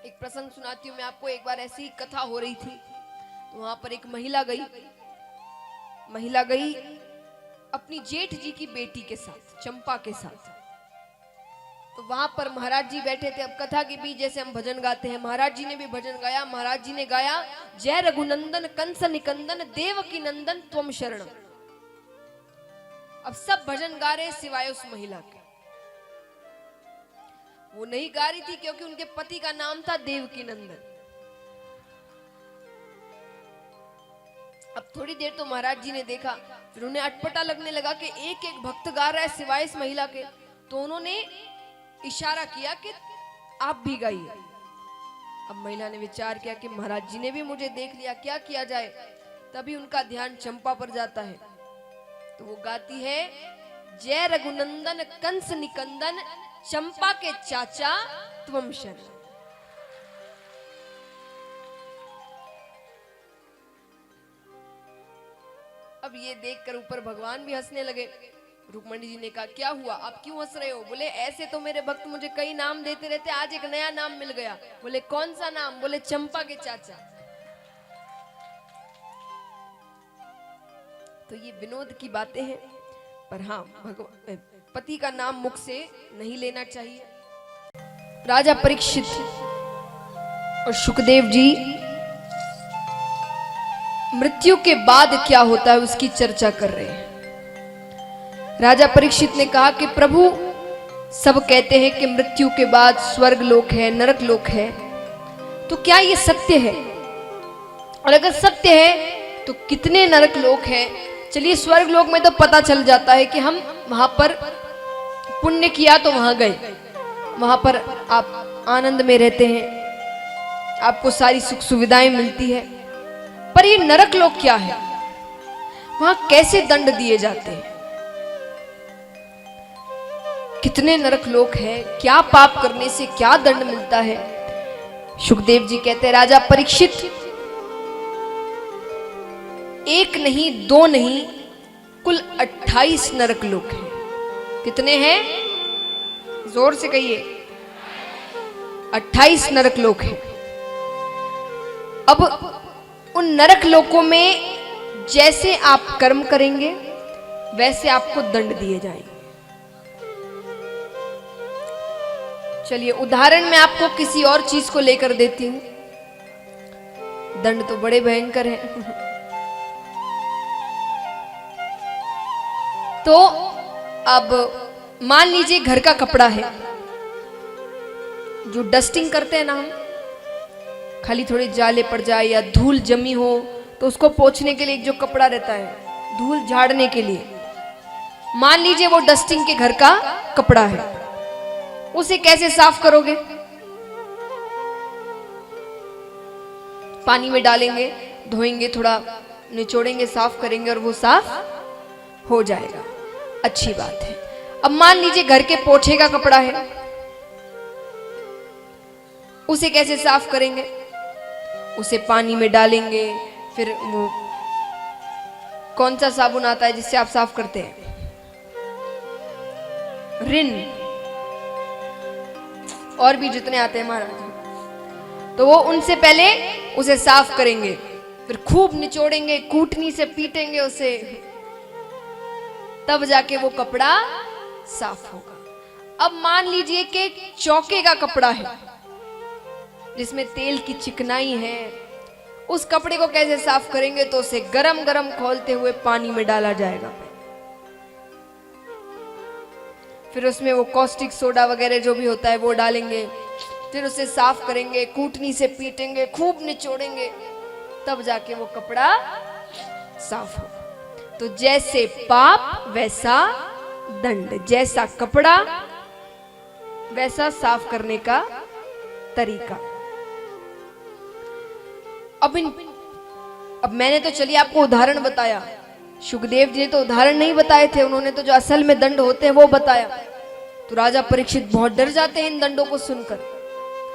एक प्रसंग सुनाती हूँ मैं आपको। एक बार ऐसी कथा हो रही थी, तो वहां पर एक महिला गई अपनी जेठ जी की बेटी के साथ, चंपा के साथ। तो वहां पर महाराज जी बैठे थे। अब कथा के बीच जैसे हम भजन गाते हैं, महाराज जी ने भी भजन गाया। महाराज जी ने गाया, जय रघुनंदन कंस निकंदन देवकी नंदन त्वम शरण। अब सब भजन गा रहे सिवाय उस महिला के। वो नहीं गा रही थी क्योंकि उनके पति का नाम था देवकी नंदन। अब थोड़ी देर तो महाराज जी ने देखा, फिर उन्हें अटपटा लगने लगा कि एक एक भक्त गा रहा है सिवाय इस महिला के। तो उन्होंने इशारा किया कि आप भी गाइए। अब महिला ने विचार किया कि महाराज जी ने भी मुझे देख लिया, क्या किया जाए। तभी उनका ध्यान चंपा पर जाता है, तो वो गाती है, जय रघुनंदन कंस निकंदन चंपा के चाचा त्वम शरण। अब ये देखकर ऊपर भगवान भी हंसने लगे। रुक्मणी जी ने कहा, क्या हुआ, आप क्यों हंस रहे हो? बोले, ऐसे तो मेरे भक्त मुझे कई नाम देते रहते, आज एक नया नाम मिल गया। बोले, कौन सा नाम? बोले, चंपा के चाचा। तो ये विनोद की बातें हैं, पर हाँ, पति का नाम मुख से नहीं लेना चाहिए। राजा परीक्षित और शुकदेव जी मृत्यु के बाद क्या होता है उसकी चर्चा कर रहे हैं। राजा परीक्षित ने कहा कि प्रभु, सब कहते हैं कि मृत्यु के बाद स्वर्ग लोक है, नरक लोक है, तो क्या ये सत्य है? और अगर सत्य है तो कितने नरक लोक हैं? चलिए, स्वर्ग लोक में तो पता चल जाता है कि हम वहां पर पुण्य किया तो वहां गए, वहां पर आप आनंद में रहते हैं, आपको सारी सुख सुविधाएं मिलती है। पर ये नरक लोक क्या है? वहां कैसे दंड दिए जाते हैं? कितने नरक लोक है? क्या पाप करने से क्या दंड मिलता है? शुकदेव जी कहते हैं, राजा परीक्षित, एक नहीं, दो नहीं, कुल 28 नरक लोक हैं। कितने हैं? जोर से कहिए। 28 नरक लोक हैं। अब उन नरक लोकों में जैसे आप कर्म करेंगे वैसे आपको दंड दिए जाएंगे। चलिए, उदाहरण मैं आपको किसी और चीज को लेकर देती हूं। दंड तो बड़े भयंकर हैं। तो अब मान लीजिए घर का कपड़ा है, जो डस्टिंग करते हैं ना हम, खाली थोड़ी जाले पड़ जाए या धूल जमी हो तो उसको पोंछने के लिए जो कपड़ा रहता है, धूल झाड़ने के लिए, मान लीजिए वो डस्टिंग के घर का कपड़ा है, उसे कैसे साफ करोगे? पानी में डालेंगे, धोएंगे, थोड़ा निचोड़ेंगे, साफ करेंगे और वो साफ हो जाएगा। अच्छी बात है। अब मान लीजिए घर के पोछे का कपड़ा है, उसे कैसे साफ करेंगे? उसे पानी में डालेंगे, फिर वो कौन सा साबुन आता है जिससे आप साफ करते हैं? रिन, और भी जितने आते हैं महाराज, तो वो उनसे पहले उसे साफ करेंगे, फिर खूब निचोड़ेंगे, कूटनी से पीटेंगे उसे, तब जाके वो कपड़ा साफ होगा। अब मान लीजिए कि चौके का कपड़ा है जिसमें तेल की चिकनाई है, उस कपड़े को कैसे साफ करेंगे? तो उसे गरम गरम खोलते हुए पानी में डाला जाएगा, फिर उसमें वो कॉस्टिक सोडा वगैरह जो भी होता है वो डालेंगे, फिर उसे साफ करेंगे, कूटनी से पीटेंगे, खूब निचोड़ेंगे, तब जाके वो कपड़ा साफ होगा। तो जैसे पाप वैसा दंड, जैसा कपड़ा वैसा साफ करने का तरीका। अब मैंने तो चलिए आपको उदाहरण बताया, शुकदेव जी ने तो उदाहरण नहीं बताए थे, उन्होंने तो जो असल में दंड होते हैं वो बताया। तो राजा परीक्षित बहुत डर जाते हैं इन दंडों को सुनकर।